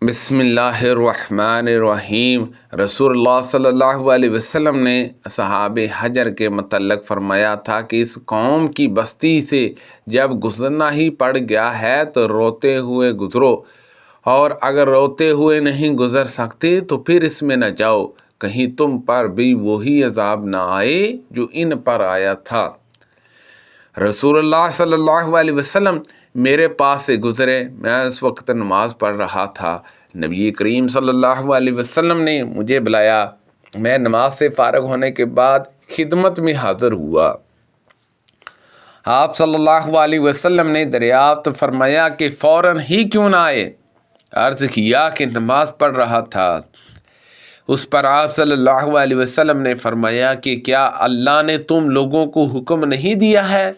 بسم اللہ الرحمن الرحیم۔ رسول اللہ صلی اللہ علیہ وسلم نے اصحاب حجر کے متعلق فرمایا تھا کہ اس قوم کی بستی سے جب گزرنا ہی پڑ گیا ہے تو روتے ہوئے گزرو، اور اگر روتے ہوئے نہیں گزر سکتے تو پھر اس میں نہ جاؤ، کہیں تم پر بھی وہی عذاب نہ آئے جو ان پر آیا تھا۔ رسول اللہ صلی اللہ علیہ وسلم میرے پاس سے گزرے، میں اس وقت نماز پڑھ رہا تھا۔ نبی کریم صلی اللہ علیہ وسلم نے مجھے بلایا، میں نماز سے فارغ ہونے کے بعد خدمت میں حاضر ہوا۔ آپ صلی اللہ علیہ وسلم نے دریافت فرمایا کہ فوراً ہی کیوں نہ آئے؟ عرض کیا کہ نماز پڑھ رہا تھا۔ اس پر آپ صلی اللہ علیہ وسلم نے فرمایا کہ کیا اللہ نے تم لوگوں کو حکم نہیں دیا ہے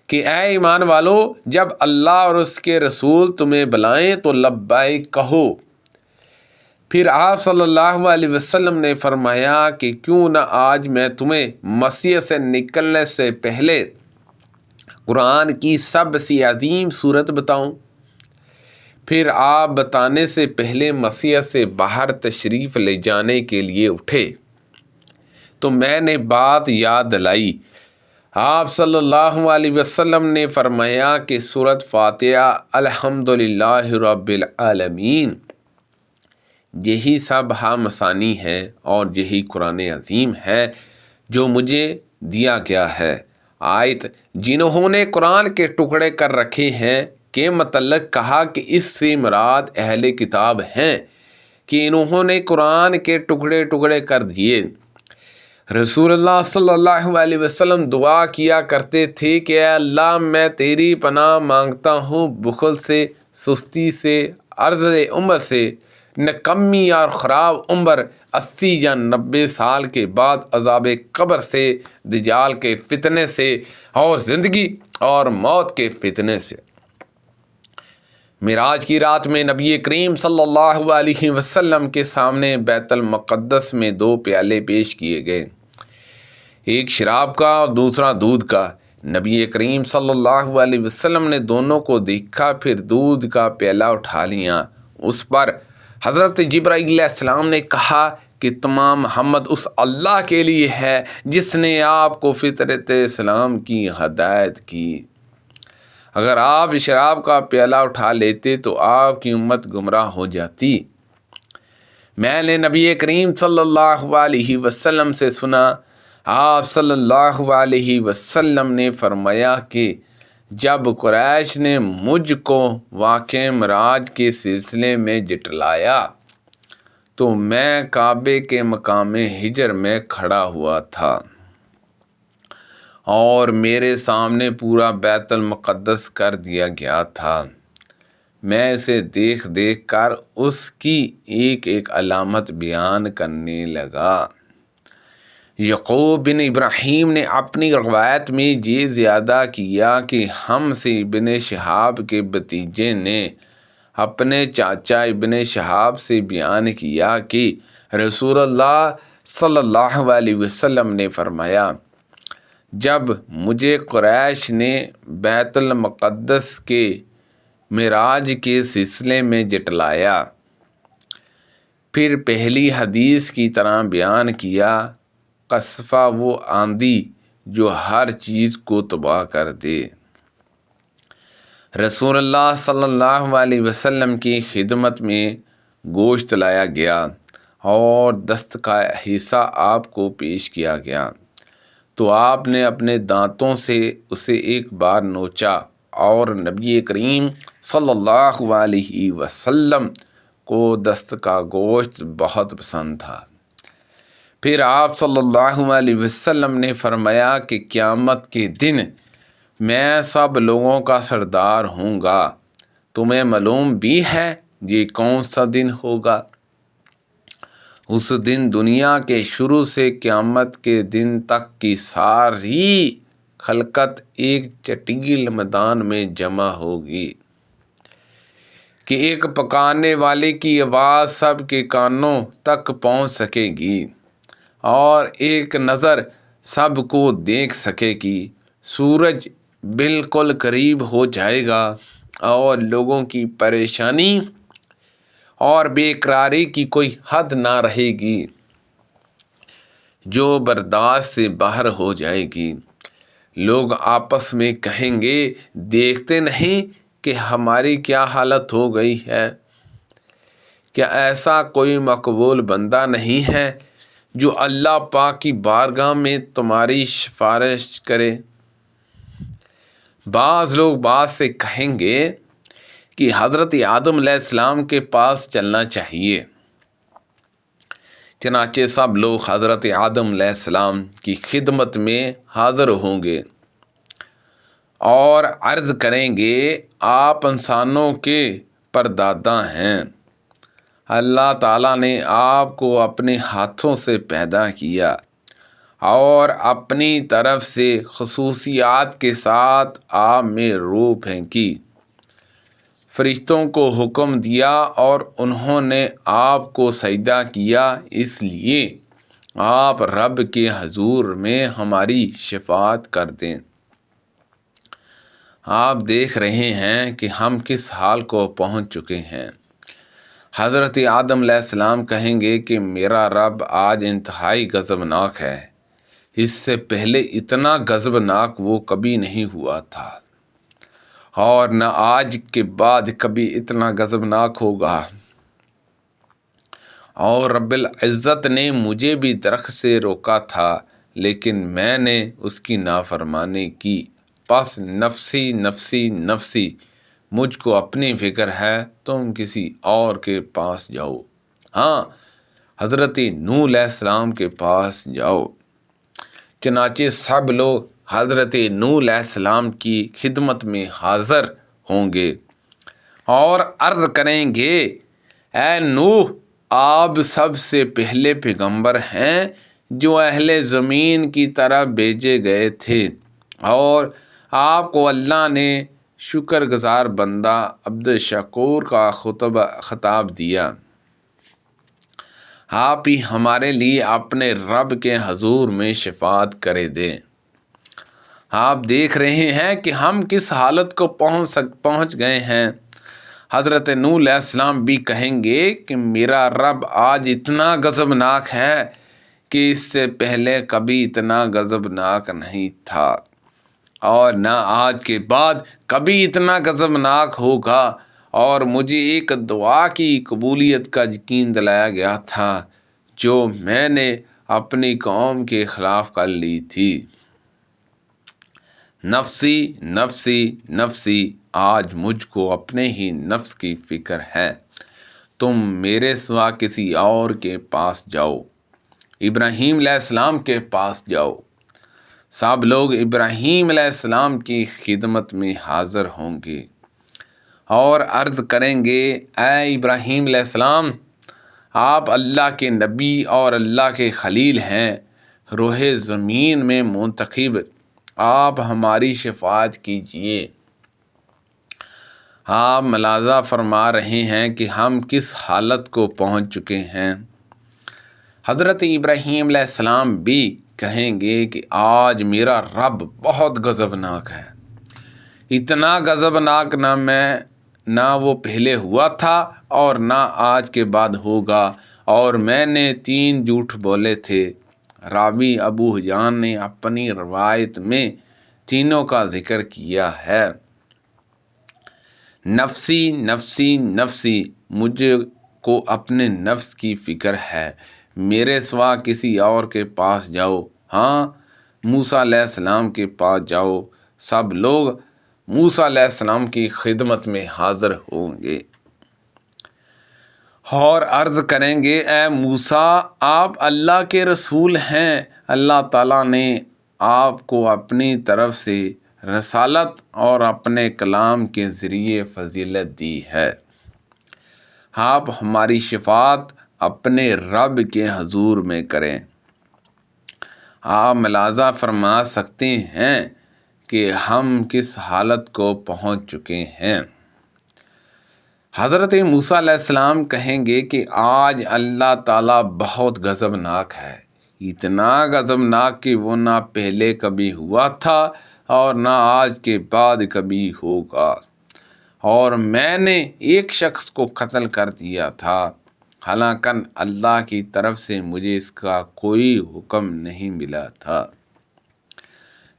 کہ اے ایمان والو، جب اللہ اور اس کے رسول تمہیں بلائیں تو لبیک کہو؟ پھر آپ صلی اللہ علیہ وسلم نے فرمایا کہ کیوں نہ آج میں تمہیں مسجد سے نکلنے سے پہلے قرآن کی سب سے عظیم سورت بتاؤں؟ پھر آپ بتانے سے پہلے مسجد سے باہر تشریف لے جانے کے لیے اٹھے تو میں نے بات یاد دلائی۔ آپ صلی اللہ علیہ وسلم نے فرمایا کہ سورۃ فاتحہ الحمدللہ رب العالمین، یہی سب ہم ثانی ہے اور یہی قرآن عظیم ہے جو مجھے دیا گیا ہے۔ آیت جنہوں نے قرآن کے ٹکڑے کر رکھے ہیں کے متعلق کہا کہ اس سے مراد اہل کتاب ہیں کہ انہوں نے قرآن کے ٹکڑے ٹکڑے کر دیے۔ رسول اللہ صلی اللہ علیہ وسلم دعا کیا کرتے تھے کہ اے اللہ، میں تیری پناہ مانگتا ہوں بخل سے، سستی سے، عرض عمر سے، نکمی اور خراب عمر 80 یا 90 سال کے بعد عذاب قبر سے، دجال کے فتنے سے، اور زندگی اور موت کے فتنے سے۔ معراج کی رات میں نبی کریم صلی اللہ علیہ وسلم کے سامنے بیت المقدس میں 2 پیالے پیش کیے گئے، ایک شراب کا اور دوسرا دودھ کا۔ نبی کریم صلی اللہ علیہ وسلم نے دونوں کو دیکھا، پھر دودھ کا پیالہ اٹھا لیا۔ اس پر حضرت جبرائیل علیہ السلام نے کہا کہ تمام محمد اس اللہ کے لیے ہے جس نے آپ کو فطرت اسلام کی ہدایت کی۔ اگر آپ شراب کا پیالہ اٹھا لیتے تو آپ کی امت گمراہ ہو جاتی۔ میں نے نبی کریم صلی اللہ علیہ وسلم سے سنا، آپ صلی اللہ علیہ وسلم نے فرمایا کہ جب قریش نے مجھ کو واقعہ معراج کے سلسلے میں جھٹلایا تو میں کعبے کے مقام ہجر میں کھڑا ہوا تھا اور میرے سامنے پورا بیت المقدس کر دیا گیا تھا۔ میں اسے دیکھ دیکھ کر اس کی ایک ایک علامت بیان کرنے لگا۔ یعقوب بن ابراہیم نے اپنی روایت میں یہ زیادہ کیا کہ ہم سے ابن شہاب کے بھتیجے نے اپنے چاچا ابن شہاب سے بیان کیا کہ رسول اللہ صلی اللہ علیہ وسلم نے فرمایا، جب مجھے قریش نے بیت المقدس کے معراج کے سلسلے میں جھٹلایا، پھر پہلی حدیث کی طرح بیان کیا، قصفہ وہ آندھی جو ہر چیز کو تباہ کر دے۔ رسول اللہ صلی اللہ علیہ وسلم کی خدمت میں گوشت لایا گیا اور دست کا حصہ آپ کو پیش کیا گیا تو آپ نے اپنے دانتوں سے اسے ایک بار نوچا، اور نبی کریم صلی اللہ علیہ وسلم کو دست کا گوشت بہت پسند تھا۔ پھر آپ صلی اللہ علیہ وسلم نے فرمایا کہ قیامت کے دن میں سب لوگوں کا سردار ہوں گا۔ تمہیں معلوم بھی ہے یہ کون سا دن ہوگا؟ اس دن دنیا کے شروع سے قیامت کے دن تک کی ساری خلقت ایک چٹیل میدان میں جمع ہوگی کہ ایک پکارنے والے کی آواز سب کے کانوں تک پہنچ سکے گی اور ایک نظر سب کو دیکھ سکے گی۔ سورج بالکل قریب ہو جائے گا اور لوگوں کی پریشانی اور بے اقراری کی کوئی حد نہ رہے گی جو برداشت سے باہر ہو جائے گی۔ لوگ آپس میں کہیں گے، دیکھتے نہیں کہ ہماری کیا حالت ہو گئی ہے؟ کیا ایسا کوئی مقبول بندہ نہیں ہے جو اللہ پاک کی بارگاہ میں تمہاری سفارش کرے؟ بعض لوگ بعض سے کہیں گے کہ حضرت آدم علیہ السلام کے پاس چلنا چاہیے۔ چنانچہ سب لوگ حضرت آدم علیہ السلام کی خدمت میں حاضر ہوں گے اور عرض کریں گے، آپ انسانوں کے پردادا ہیں۔ اللہ تعالیٰ نے آپ کو اپنے ہاتھوں سے پیدا کیا اور اپنی طرف سے خصوصیات کے ساتھ آپ میں روح پھینکی۔ فرشتوں کو حکم دیا اور انہوں نے آپ کو سجدہ کیا، اس لیے آپ رب کے حضور میں ہماری شفاعت کر دیں۔ آپ دیکھ رہے ہیں کہ ہم کس حال کو پہنچ چکے ہیں۔ حضرت آدم علیہ السلام کہیں گے کہ میرا رب آج انتہائی غضبناک ہے، اس سے پہلے اتنا غضبناک وہ کبھی نہیں ہوا تھا اور نہ آج کے بعد کبھی اتنا غضبناک ہوگا۔ اور رب العزت نے مجھے بھی درخت سے روکا تھا لیکن میں نے اس کی نافرمانی کی، پس نفسی نفسی نفسی، مجھ کو اپنی فکر ہے، تم کسی اور کے پاس جاؤ۔ ہاں، حضرت نوح علیہ السلام کے پاس جاؤ۔ چنانچہ سب لوگ حضرت نوح علیہ السلام کی خدمت میں حاضر ہوں گے اور عرض کریں گے، اے نوح، آپ سب سے پہلے پیغمبر ہیں جو اہل زمین کی طرف بھیجے گئے تھے، اور آپ کو اللہ نے شکر گزار بندہ عبد شکور کا خطاب دیا۔ آپ ہی ہمارے لیے اپنے رب کے حضور میں شفاعت کرے دیں۔ آپ دیکھ رہے ہیں کہ ہم کس حالت کو پہنچ گئے ہیں۔ حضرت نوح علیہ السلام بھی کہیں گے کہ میرا رب آج اتنا غضبناک ہے کہ اس سے پہلے کبھی اتنا غضبناک نہیں تھا اور نہ آج کے بعد کبھی اتنا غضبناک ہوگا، اور مجھے ایک دعا کی قبولیت کا یقین دلایا گیا تھا جو میں نے اپنی قوم کے خلاف کر لی تھی۔ نفسی نفسی نفسی، آج مجھ کو اپنے ہی نفس کی فکر ہے، تم میرے سوا کسی اور کے پاس جاؤ، ابراہیم علیہ السلام کے پاس جاؤ۔ سب لوگ ابراہیم علیہ السلام کی خدمت میں حاضر ہوں گے اور عرض کریں گے، اے ابراہیم علیہ السلام، آپ اللہ کے نبی اور اللہ کے خلیل ہیں، روح زمین میں منتخب، آپ ہماری شفاعت کیجئے۔ آپ ملاحظہ فرما رہے ہیں کہ ہم کس حالت کو پہنچ چکے ہیں۔ حضرت ابراہیم علیہ السلام بھی کہیں گے کہ آج میرا رب بہت غضبناک ہے، اتنا غضبناک نہ وہ پہلے ہوا تھا اور نہ آج کے بعد ہوگا، اور میں نے 3 جھوٹ بولے تھے۔ راوی ابو حیان نے اپنی روایت میں تینوں کا ذکر کیا ہے۔ نفسی نفسی نفسی، مجھ کو اپنے نفس کی فکر ہے، میرے سوا کسی اور کے پاس جاؤ۔ ہاں، موسیٰ علیہ السلام کے پاس جاؤ۔ سب لوگ موسیٰ علیہ السلام کی خدمت میں حاضر ہوں گے اور عرض کریں گے، اے موسیٰ، آپ اللہ کے رسول ہیں، اللہ تعالیٰ نے آپ کو اپنی طرف سے رسالت اور اپنے کلام کے ذریعے فضیلت دی ہے، آپ ہماری شفاعت اپنے رب کے حضور میں کریں۔ آپ ملاحظہ فرما سکتے ہیں کہ ہم کس حالت کو پہنچ چکے ہیں۔ حضرت موسیٰ علیہ السلام کہیں گے کہ آج اللہ تعالیٰ بہت غضبناک ہے، اتنا غضبناک کہ وہ نہ پہلے کبھی ہوا تھا اور نہ آج کے بعد کبھی ہوگا، اور میں نے ایک شخص کو قتل کر دیا تھا، حالانکہ اللہ کی طرف سے مجھے اس کا کوئی حکم نہیں ملا تھا۔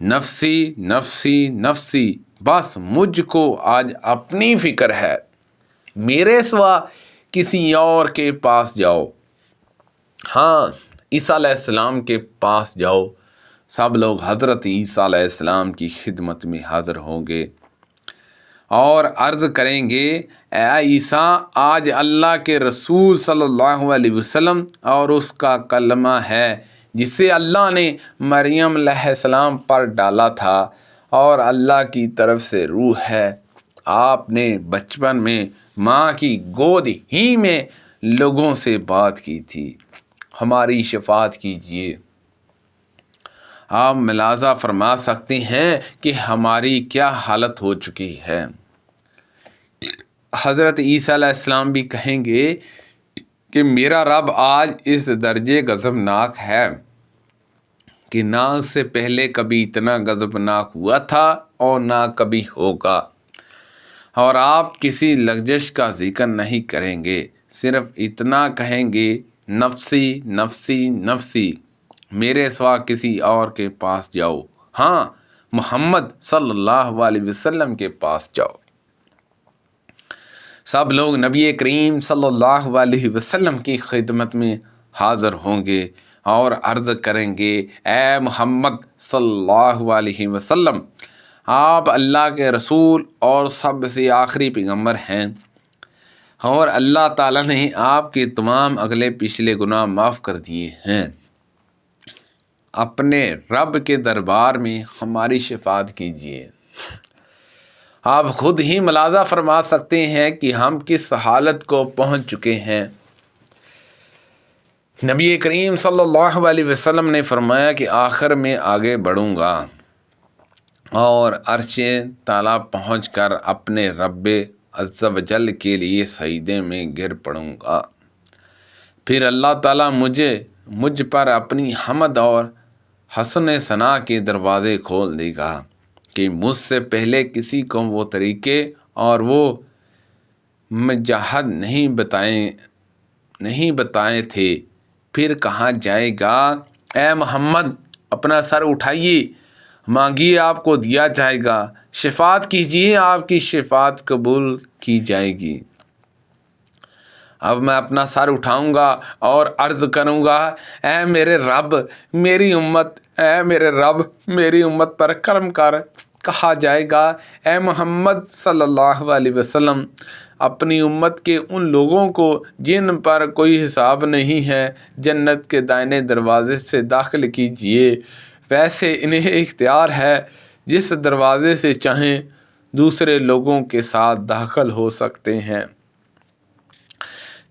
نفسی نفسی نفسی، بس مجھ کو آج اپنی فکر ہے، میرے سوا کسی اور کے پاس جاؤ۔ ہاں، عیسیٰ علیہ السلام کے پاس جاؤ، سب لوگ حضرت عیسیٰ علیہ السلام کی خدمت میں حاضر ہوں گے اور عرض کریں گے، اے عیسیٰ، آج اللہ کے رسول صلی اللہ علیہ وسلم اور اس کا کلمہ ہے جسے اللہ نے مریم علیہ السلام پر ڈالا تھا اور اللہ کی طرف سے روح ہے۔ آپ نے بچپن میں ماں کی گود ہی میں لوگوں سے بات کی تھی، ہماری شفاعت کیجیے۔ آپ ملاحظہ فرما سکتے ہیں کہ ہماری کیا حالت ہو چکی ہے۔ حضرت عیسیٰ علیہ السلام بھی کہیں گے کہ میرا رب آج اس درجے غضبناک ہے کہ نہ اس سے پہلے کبھی اتنا غضبناک ہوا تھا اور نہ کبھی ہوگا، اور آپ کسی لغزش کا ذکر نہیں کریں گے، صرف اتنا کہیں گے، نفسی نفسی نفسی، میرے سوا کسی اور کے پاس جاؤ، ہاں، محمد صلی اللہ علیہ وسلم کے پاس جاؤ۔ سب لوگ نبی کریم صلی اللہ علیہ وسلم کی خدمت میں حاضر ہوں گے اور عرض کریں گے، اے محمد صلی اللہ علیہ وسلم، آپ اللہ کے رسول اور سب سے آخری پیغمبر ہیں، اور اللہ تعالیٰ نے آپ کے تمام اگلے پچھلے گناہ معاف کر دیے ہیں۔ اپنے رب کے دربار میں ہماری شفاعت کیجیے۔ آپ خود ہی ملاحظہ فرما سکتے ہیں کہ ہم کس حالت کو پہنچ چکے ہیں۔ نبی کریم صلی اللہ علیہ وسلم نے فرمایا کہ آخر میں آگے بڑھوں گا اور عرش تعالیٰ پہنچ کر اپنے رب عز و جل کے لیے سجدے میں گر پڑوں گا، پھر اللہ تعالیٰ مجھ پر اپنی حمد اور حسن ثنا کے دروازے کھول دے گا کہ مجھ سے پہلے کسی کو وہ طریقے اور وہ مجاہد نہیں بتائے تھے۔ پھر کہا جائے گا، اے محمد، اپنا سر اٹھائیے، مانگیے، آپ کو دیا جائے گا، شفاعت کیجیے، آپ کی شفاعت قبول کی جائے گی۔ اب میں اپنا سر اٹھاؤں گا اور عرض کروں گا، اے میرے رب، میری امت، اے میرے رب، میری امت پر کرم کر۔ کہا جائے گا، اے محمد صلی اللہ علیہ وسلم، اپنی امت کے ان لوگوں کو جن پر کوئی حساب نہیں ہے جنت کے دائیں دروازے سے داخل کیجئے، ویسے انہیں اختیار ہے، جس دروازے سے چاہیں دوسرے لوگوں کے ساتھ داخل ہو سکتے ہیں۔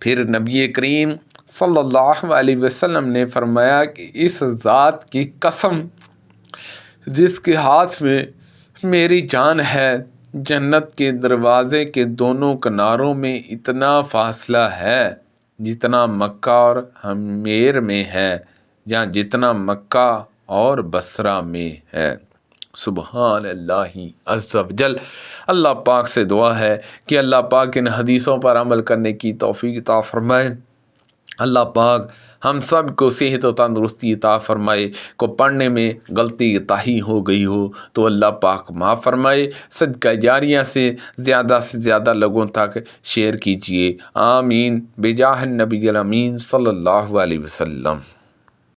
پھر نبی کریم صلی اللہ علیہ وسلم نے فرمایا کہ اس ذات کی قسم جس کے ہاتھ میں میری جان ہے، جنت کے دروازے کے دونوں کناروں میں اتنا فاصلہ ہے جتنا مکہ اور حمیر میں ہے، یا جتنا مکہ اور بصرہ میں ہے۔ سبحان اللہ عز و جل۔ اللہ پاک سے دعا ہے کہ اللہ پاک ان حدیثوں پر عمل کرنے کی توفیق عطا فرمائے۔ اللہ پاک ہم سب کو صحت و تندرستی عطا فرمائے۔ کو پڑھنے میں غلطی تاہی ہو گئی ہو تو اللہ پاک معاف فرمائے۔ صدقہ جاریہ سے زیادہ لوگوں تک شیئر کیجیے۔ آمین بجاہ النبی الامین صلی اللہ علیہ وسلم۔